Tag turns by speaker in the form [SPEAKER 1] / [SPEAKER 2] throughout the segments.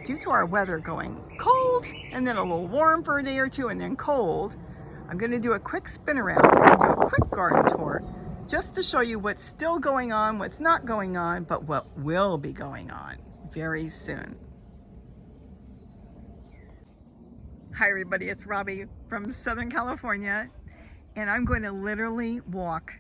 [SPEAKER 1] due to our weather going cold and then a little warm for a day or two and then cold, I'm going to do a quick spin around and do a quick garden tour just to show you what's still going on, what's not going on, but what will be going on very soon. Hi everybody, it's Robbie from Southern California, and I'm going to literally walk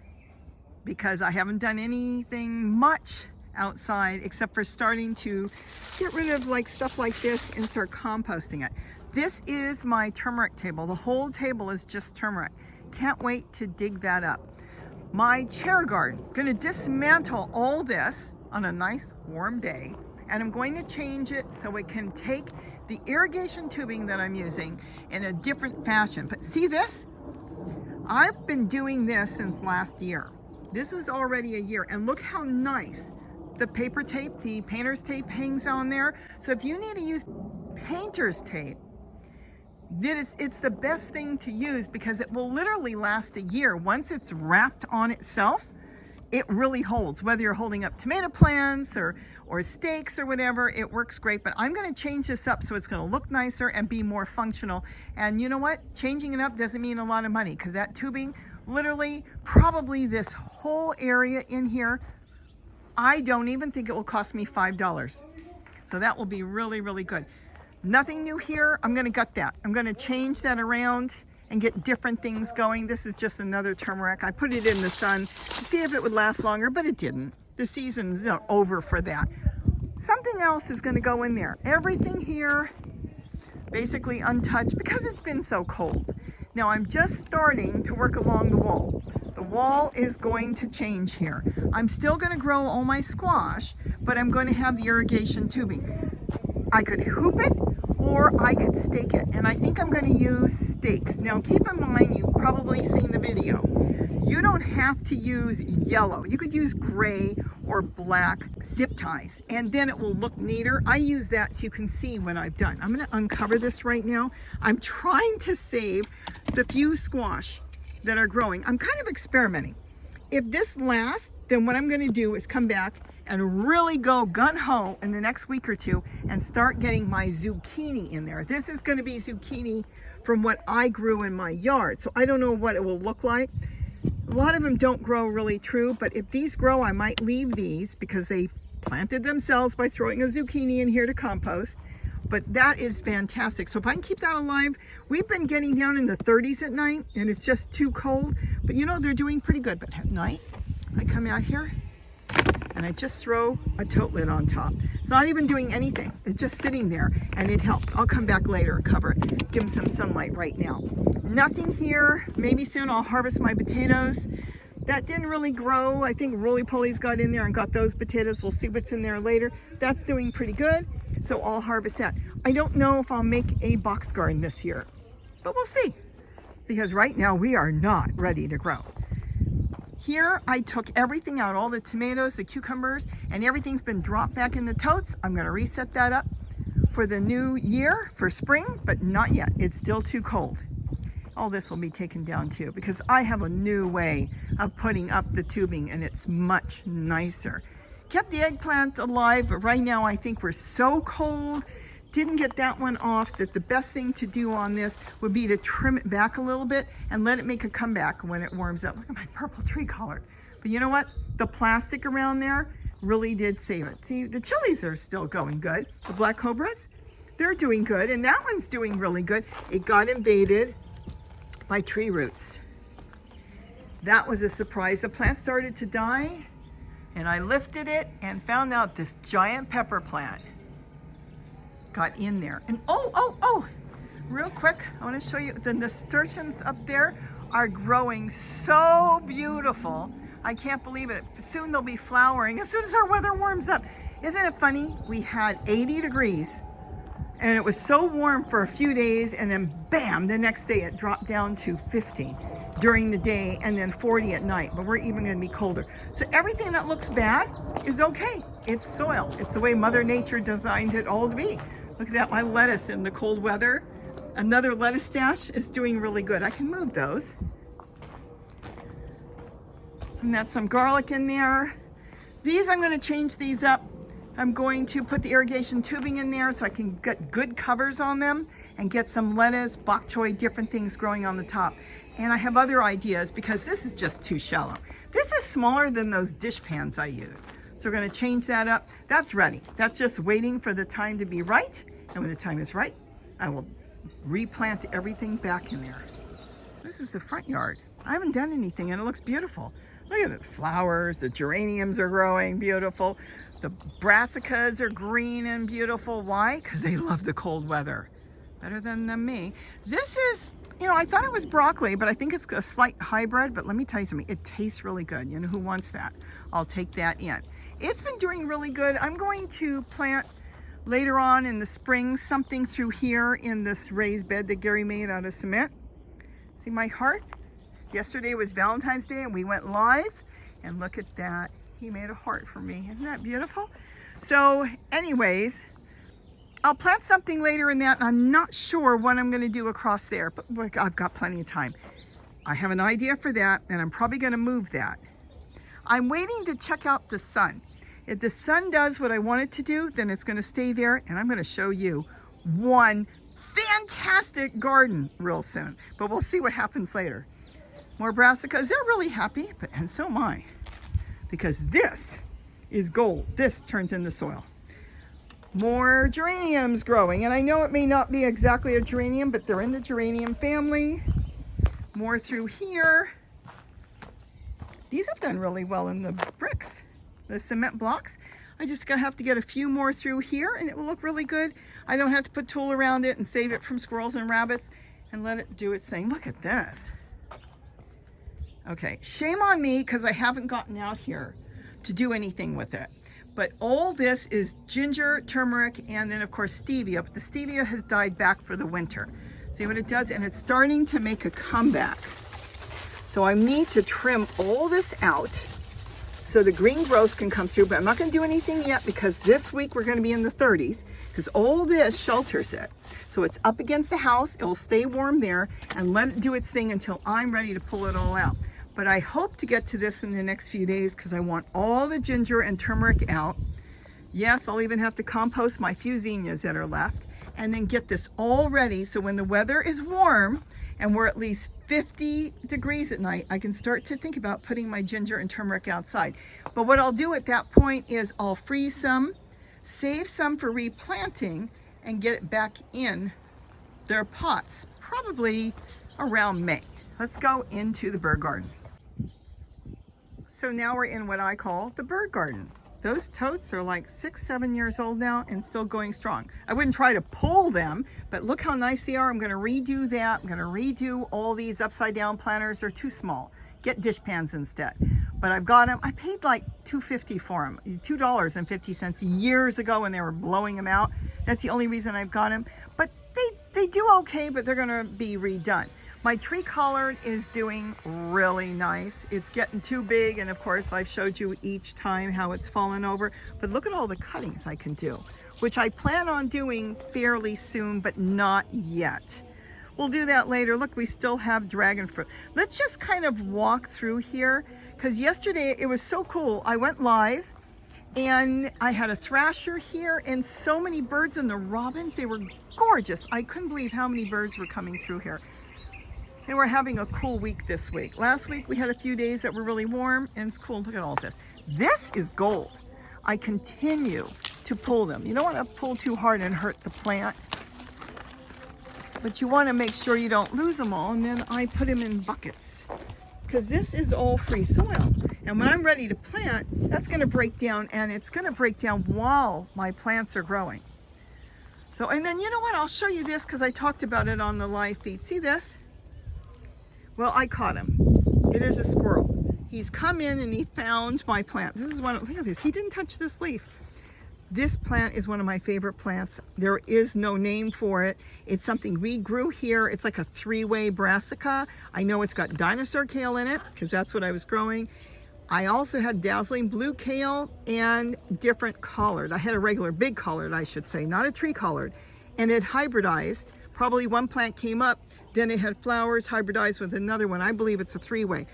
[SPEAKER 1] because I haven't done anything much outside except for starting to get rid of like stuff like this and start composting it. This is my turmeric table. The whole table is just turmeric. Can't wait to dig that up. My chair garden, going to dismantle all this on a nice warm day, and I'm going to change it so it can take the irrigation tubing that I'm using in a different fashion. But see this? I've been doing this since last year. This is already a year, and look how nice the paper tape, the painter's tape hangs on there. So if you need to use painter's tape, it's the best thing to use because it will literally last a year. Once it's wrapped on itself, it really holds. Whether you're holding up tomato plants or steaks or whatever, it works great. But I'm going to change this up so it's going to look nicer and be more functional. And you know what? Changing it up doesn't mean a lot of money because that tubing, literally, probably this whole area in here, I don't even think it will cost me $5. So that will be really, really good. Nothing new here. I'm going to gut that. I'm going to change that around and get different things going. This is just another turmeric. I put it in the sun to see if it would last longer, but it didn't. The season's over for that. Something else is going to go in there. Everything here basically untouched because it's been so cold. Now I'm just starting to work along the wall. The wall is going to change here. I'm still going to grow all my squash, but I'm going to have the irrigation tubing. I could hoop it or I could stake it, and I think I'm going to use stakes. Now keep in mind, you've probably seen the video. You don't have to use yellow. You could use gray or black zip ties, and then it will look neater. I use that so you can see what I've done. I'm going to uncover this right now. I'm trying to save the few squash that are growing. I'm kind of experimenting. If this lasts, then what I'm going to do is come back and really go gun-ho in the next week or two and start getting my zucchini in there. This is going to be zucchini from what I grew in my yard, so I don't know what it will look like. A lot of them don't grow really true, but if these grow, I might leave these because they planted themselves by throwing a zucchini in here to compost. But that is fantastic. So if I can keep that alive, we've been getting down in the 30s at night and it's just too cold, but you know, they're doing pretty good. But at night, I come out here and I just throw a tote lid on top. It's not even doing anything. It's just sitting there and it helped. I'll come back later and cover it. Give them some sunlight right now. Nothing here. Maybe soon I'll harvest my potatoes. That didn't really grow. I think roly-poly's got in there and got those potatoes. We'll see what's in there later. That's doing pretty good. So I'll harvest that. I don't know if I'll make a box garden this year, but we'll see. Because right now we are not ready to grow. Here, I took everything out, all the tomatoes, the cucumbers, and everything's been dropped back in the totes. I'm gonna reset that up for the new year, for spring, but not yet. It's still too cold. All this will be taken down too, because I have a new way of putting up the tubing and it's much nicer. Kept the eggplant alive, but right now I think we're so cold, didn't get that one off, that the best thing to do on this would be to trim it back a little bit and let it make a comeback when it warms up. Look at my purple tree color. But you know what? The plastic around there really did save it. See, the chilies are still going good. The black cobras, they're doing good, and that one's doing really good. It got invaded by tree roots. That was a surprise. The plant started to die, and I lifted it and found out this giant pepper plant got in there. And oh, real quick, I want to show you the nasturtiums up there are growing so beautiful. I can't believe it. Soon they'll be flowering as soon as our weather warms up. Isn't it funny? We had 80 degrees and it was so warm for a few days, and then bam, the next day it dropped down to 50 during the day and then 40 at night, but we're even going to be colder. So everything that looks bad is okay. It's soil. It's the way Mother Nature designed it all to be. Look at that, my lettuce in the cold weather. Another lettuce stash is doing really good. I can move those. And that's some garlic in there. These, I'm going to change these up I'm going to put the irrigation tubing in there so I can get good covers on them and get some lettuce, bok choy, different things growing on the top. And I have other ideas because this is just too shallow. This is smaller than those dish pans I use. So we're gonna change that up. That's ready. That's just waiting for the time to be right. And when the time is right, I will replant everything back in there. This is the front yard. I haven't done anything and it looks beautiful. Look at the flowers, the geraniums are growing beautiful. The brassicas are green and beautiful. Why? Because they love the cold weather. Better than me. This is, you know, I thought it was broccoli, but I think it's a slight hybrid. But let me tell you something, it tastes really good. You know who wants that? I'll take that in. It's been doing really good. I'm going to plant later on in the spring something through here in this raised bed that Gary made out of cement. See my heart? Yesterday was Valentine's Day and we went live, and look at that. He made a heart for me. Isn't that beautiful? So anyways, I'll plant something later in that, and I'm not sure what I'm going to do across there, but I've got plenty of time. I have an idea for that, and I'm probably going to move that. I'm waiting to check out the sun. If the sun does what I want it to do, then it's going to stay there, and I'm going to show you one fantastic garden real soon. But we'll see what happens later. More brassicas. They're really happy, and so am I. Because this is gold. This turns into soil. More geraniums growing. And I know it may not be exactly a geranium, but they're in the geranium family. More through here. These have done really well in the bricks, the cement blocks. I just have to get a few more through here and it will look really good. I don't have to put tulle around it and save it from squirrels and rabbits and let it do its thing. Look at this. Okay, shame on me because I haven't gotten out here to do anything with it. But all this is ginger, turmeric, and then of course stevia. But the stevia has died back for the winter. See what it does? And it's starting to make a comeback. So I need to trim all this out so the green growth can come through. But I'm not going to do anything yet because this week we're going to be in the 30s because all this shelters it. So it's up against the house. It'll stay warm there and let it do its thing until I'm ready to pull it all out. But I hope to get to this in the next few days because I want all the ginger and turmeric out. Yes, I'll even have to compost my few zinnias that are left and then get this all ready so when the weather is warm and we're at least 50 degrees at night, I can start to think about putting my ginger and turmeric outside. But what I'll do at that point is I'll freeze some, save some for replanting, and get it back in their pots, probably around May. Let's go into the bird garden. So now we're in what I call the bird garden. Those totes are like 6-7 years old now and still going strong. I wouldn't try to pull them, but look how nice they are. I'm gonna redo that. I'm gonna redo all these upside down planters. They're too small. Get dish pans instead. But I've got them. I paid like $2.50 for them, $2.50 years ago when they were blowing them out. That's the only reason I've got them. But they do okay, but they're gonna be redone. My tree collard is doing really nice. It's getting too big, and of course I've showed you each time how it's fallen over, but look at all the cuttings I can do, which I plan on doing fairly soon, but not yet. We'll do that later. Look, we still have dragon fruit. Let's just kind of walk through here, because yesterday it was so cool. I went live and I had a thrasher here and so many birds, and the robins, they were gorgeous. I couldn't believe how many birds were coming through here. And we're having a cool week this week. Last week we had a few days that were really warm, and it's cool. Look at all this. This is gold. I continue to pull them. You don't want to pull too hard and hurt the plant, but you want to make sure you don't lose them all. And then I put them in buckets because this is all free soil. And when I'm ready to plant, that's going to break down, and it's going to break down while my plants are growing. So, and then you know what? I'll show you this because I talked about it on the live feed. See this? Well, I caught him. It is a squirrel. He's come in and he found my plant. This is one, look at this. He didn't touch this leaf. This plant is one of my favorite plants. There is no name for it. It's something we grew here. It's like a three-way brassica. I know it's got dinosaur kale in it because that's what I was growing. I also had dazzling blue kale and different collard. I had a regular big collard, I should say, not a tree collard. And it hybridized. Probably one plant came up, then it had flowers hybridized with another one. I believe it's a three-way.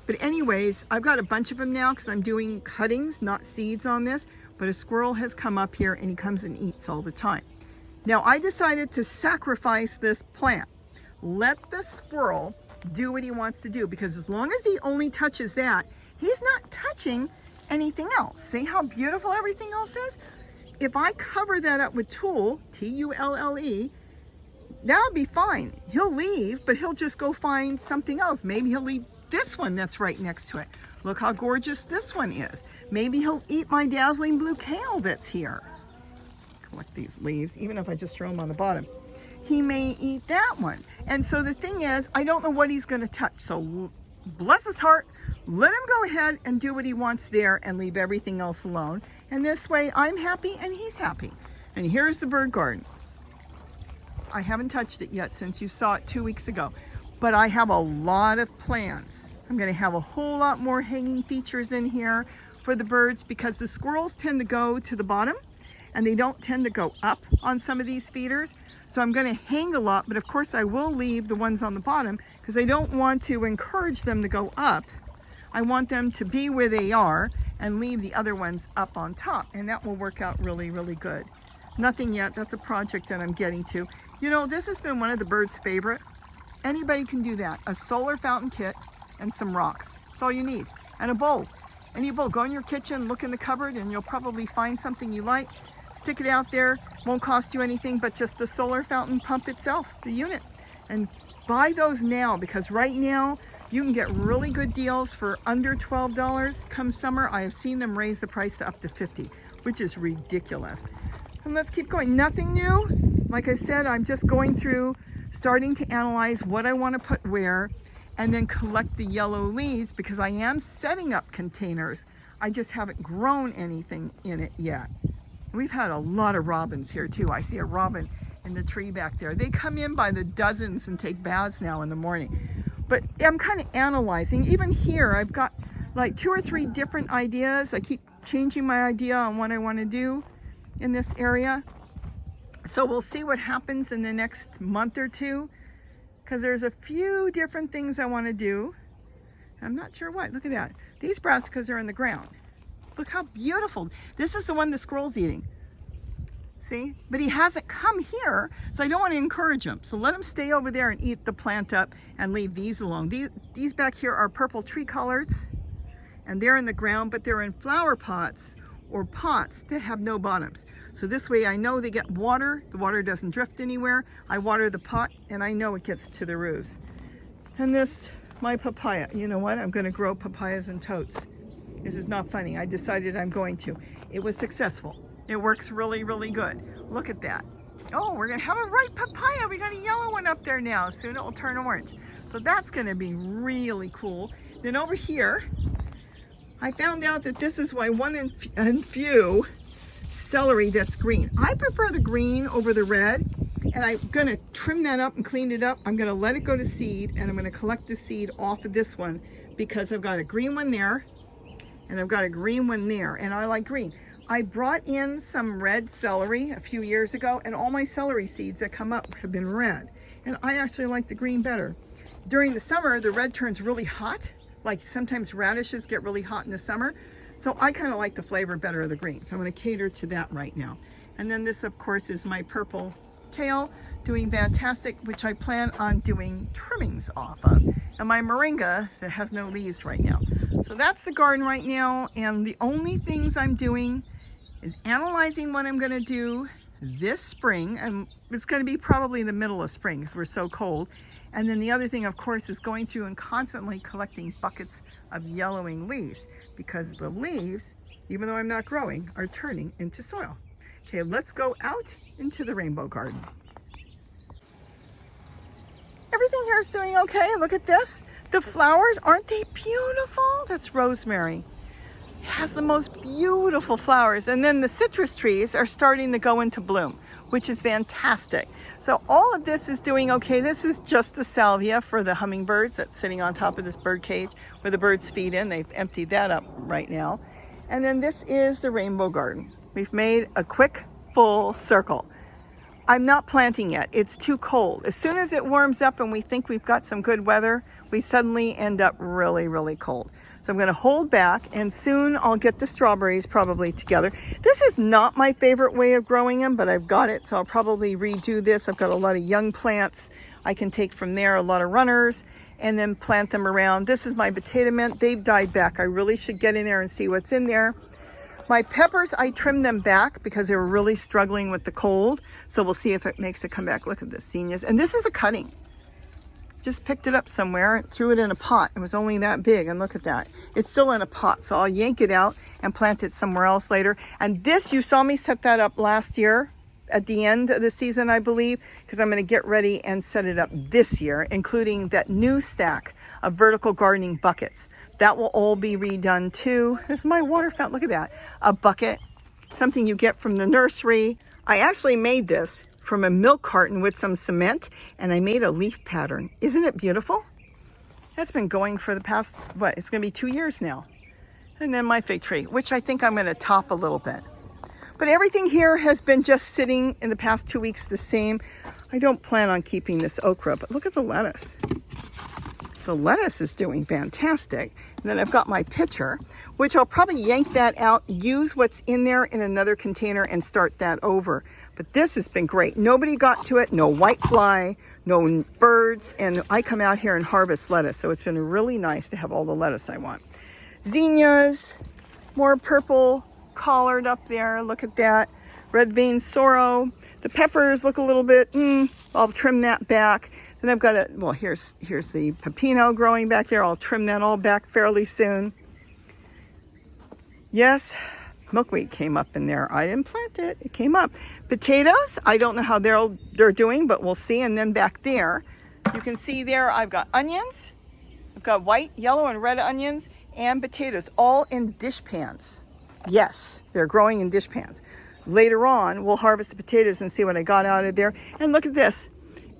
[SPEAKER 1] But anyways, I've got a bunch of them now because I'm doing cuttings, not seeds on this. but a squirrel has come up here and he comes and eats all the time. Now I decided to sacrifice this plant. Let the squirrel do what he wants to do, because as long as he only touches that, he's not touching anything else. See how beautiful everything else is? If I cover that up with tulle, T-U-L-L-E, that'll be fine. He'll leave, but he'll just go find something else. Maybe he'll eat this one that's right next to it. Look how gorgeous this one is. Maybe he'll eat my dazzling blue kale that's here. Collect these leaves, even if I just throw them on the bottom. He may eat that one. And so the thing is, I don't know what he's going to touch. So bless his heart, let him go ahead and do what he wants there and leave everything else alone. And this way I'm happy and he's happy. And here's the bird garden. I haven't touched it yet since you saw it 2 weeks ago, but I have a lot of plans. I'm going to have a whole lot more hanging features in here for the birds, because the squirrels tend to go to the bottom and they don't tend to go up on some of these feeders. So I'm going to hang a lot, but of course I will leave the ones on the bottom because I don't want to encourage them to go up. I want them to be where they are and leave the other ones up on top, and that will work out really, really good. Nothing yet. That's a project that I'm getting to. You know, this has been one of the birds' favorite. Anybody can do that. A solar fountain kit and some rocks. That's all you need. And a bowl. Any bowl. Go in your kitchen, look in the cupboard, and you'll probably find something you like. Stick it out there. Won't cost you anything but just the solar fountain pump itself, the unit. And buy those now, because right now you can get really good deals for under $12. Come summer, I have seen them raise the price to up to $50, which is ridiculous. And let's keep going. Nothing new. Like I said, I'm just going through, starting to analyze what I want to put where, and then collect the yellow leaves, because I am setting up containers. I just haven't grown anything in it yet. We've had a lot of robins here too. I see a robin in the tree back there. They come in by the dozens and take baths now in the morning. But I'm kind of analyzing. Even here, I've got like 2 or 3 different ideas. I keep changing my idea on what I want to do in this area. So we'll see what happens in the next month or two, because there's a few different things I want to do. I'm not sure what. Look at that. These brassicas are in the ground. Look how beautiful. This is the one the squirrel's eating. See? But he hasn't come here, so I don't want to encourage him. So let him stay over there and eat the plant up and leave these alone. These back here are purple tree collards, and they're in the ground, but they're in flower pots or pots that have no bottoms. So this way I know they get water. The water doesn't drift anywhere. I water the pot and I know it gets to the roofs. And this, my papaya. You know what? I'm going to grow papayas and totes. This is not funny. I decided I'm going to. It was successful. It works really, really good. Look at that. Oh, we're going to have a ripe papaya. We got a yellow one up there now. Soon it will turn orange. So that's going to be really cool. Then over here, I found out that this is why one and few celery that's green. I prefer the green over the red, and I'm going to trim that up and clean it up. I'm going to let it go to seed, and I'm going to collect the seed off of this one, because I've got a green one there and I've got a green one there, and I like green. I brought in some red celery a few years ago, and all my celery seeds that come up have been red, and I actually like the green better. During the summer, the red turns really hot. Like sometimes radishes get really hot in the summer. So I kind of like the flavor better of the green. So I'm going to cater to that right now. And then this, of course, is my purple kale, doing fantastic, which I plan on doing trimmings off of. And my moringa that has no leaves right now. So that's the garden right now. And the only things I'm doing is analyzing what I'm going to do this spring. And it's going to be probably in the middle of spring because we're so cold. And then the other thing, of course, is going through and constantly collecting buckets of yellowing leaves, because the leaves, even though I'm not growing, are turning into soil. Okay, let's go out into the rainbow garden. Everything here is doing okay. Look at this. The flowers, aren't they beautiful? That's rosemary. It has the most beautiful flowers. And then the citrus trees are starting to go into bloom, which is fantastic. So all of this is doing okay. This is just the salvia for the hummingbirds that's sitting on top of this bird cage where the birds feed in. They've emptied that up right now. And then this is the rainbow garden. We've made a quick full circle. I'm not planting yet. It's too cold. As soon as it warms up and we think we've got some good weather, we suddenly end up really, really cold. So I'm going to hold back, and soon I'll get the strawberries probably together. This is not my favorite way of growing them, but I've got it, so I'll probably redo this. I've got a lot of young plants I can take from there, a lot of runners, and then plant them around. This is my potato mint. They've died back. I really should get in there and see what's in there. My peppers, I trimmed them back because they were really struggling with the cold. So we'll see if it makes it come back. Look at this, zinnias. And this is a cutting. Just picked it up somewhere, threw it in a pot. It was only that big, and look at that. It's still in a pot, so I'll yank it out and plant it somewhere else later. And this, you saw me set that up last year at the end of the season, I believe, because I'm gonna get ready and set it up this year, including that new stack of vertical gardening buckets. That will all be redone too. This is my water fountain, look at that. A bucket, something you get from the nursery. I actually made this from a milk carton with some cement, and I made a leaf pattern. Isn't it beautiful? That's been going for the past, what, it's gonna be 2 years now. And then my fig tree, which I think I'm gonna top a little bit. But everything here has been just sitting in the past 2 weeks the same. I don't plan on keeping this okra, but look at the lettuce. The lettuce is doing fantastic. And then I've got my pitcher, which I'll probably yank that out, use what's in there in another container and start that over. But this has been great. Nobody got to it, no white fly, no birds, and I come out here and harvest lettuce. So it's been really nice to have all the lettuce I want. Zinnias, more purple collard up there, look at that. Red vein sorrel. The peppers look a little bit, I'll trim that back. Then I've got well, here's the pepino growing back there. I'll trim that all back fairly soon. Yes, milkweed came up in there. I didn't plant it, it came up. Potatoes, I don't know how they're doing, but we'll see. And then back there, you can see there, I've got onions. I've got white, yellow, and red onions and potatoes, all in dish pans. Yes, they're growing in dish pans. Later on, we'll harvest the potatoes and see what I got out of there. And look at this.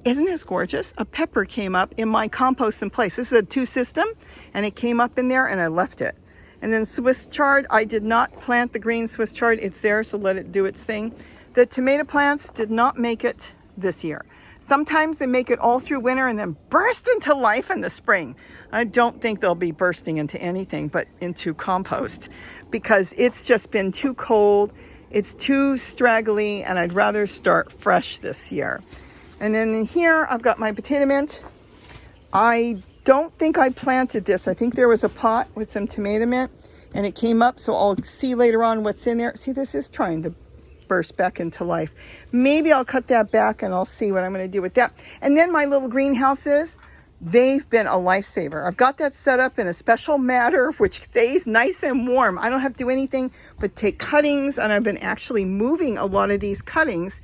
[SPEAKER 1] Isn't this gorgeous? A pepper came up in my compost in place. This is a 2 system, and it came up in there, and I left it. And then Swiss chard, I did not plant the green Swiss chard. It's there, so let it do its thing. The tomato plants did not make it this year. Sometimes they make it all through winter and then burst into life in the spring. I don't think they'll be bursting into anything but into compost, because it's just been too cold. It's too straggly, and I'd rather start fresh this year. And then in here, I've got my potato mint. I don't think I planted this. I think there was a pot with some tomato mint, and it came up, so I'll see later on what's in there. See, this is trying to burst back into life. Maybe I'll cut that back, and I'll see what I'm going to do with that. And then my little greenhouses, they've been a lifesaver. I've got that set up in a special matter, which stays nice and warm. I don't have to do anything but take cuttings, and I've been actually moving a lot of these cuttings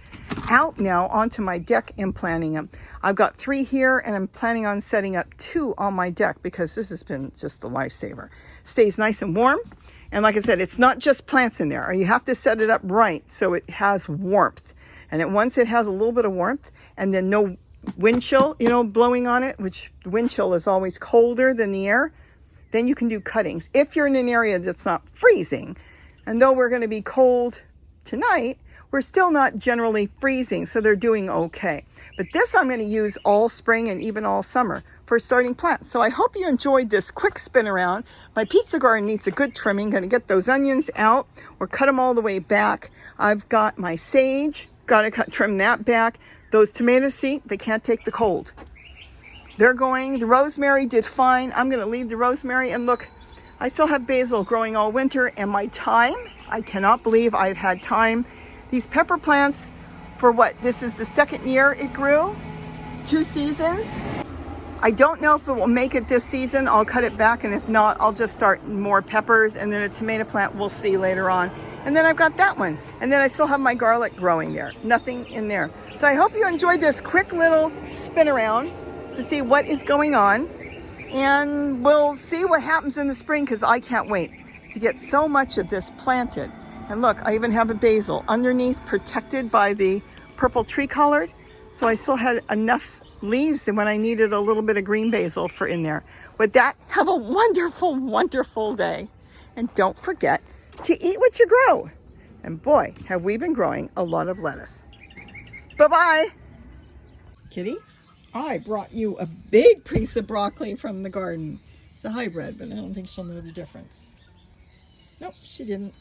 [SPEAKER 1] out now onto my deck and planting them. I've got 3 here, and I'm planning on setting up 2 on my deck because this has been just a lifesaver. Stays nice and warm. And like I said, it's not just plants in there. You have to set it up right so it has warmth. And once it has a little bit of warmth, and then no wind chill, blowing on it, which wind chill is always colder than the air, then you can do cuttings. If you're in an area that's not freezing, and though we're going to be cold tonight, we're still not generally freezing, so they're doing okay. But this I'm going to use all spring and even all summer for starting plants. So I hope you enjoyed this quick spin around. My pizza garden needs a good trimming. Going to get those onions out or cut them all the way back. I've got my sage, got to trim that back. Those tomatoes, see, they can't take the cold. They're going. The rosemary did fine. I'm going to leave the rosemary. And look, I still have basil growing all winter. And my thyme, I cannot believe I've had thyme. These pepper plants, for what? This is the 2nd year it grew. 2 seasons. I don't know if it will make it this season. I'll cut it back. And if not, I'll just start more peppers. And then a tomato plant we'll see later on. And then I've got that one. And then I still have my garlic growing there. Nothing in there. So I hope you enjoyed this quick little spin around to see what is going on. And we'll see what happens in the spring, because I can't wait to get so much of this planted. And look, I even have a basil underneath, protected by the purple tree collard. So I still had enough leaves that when I needed a little bit of green basil for in there. With that, have a wonderful, wonderful day. And don't forget to eat what you grow. And boy, have we been growing a lot of lettuce. Bye-bye. Kitty, I brought you a big piece of broccoli from the garden. It's a hybrid, but I don't think she'll know the difference. Nope, she didn't.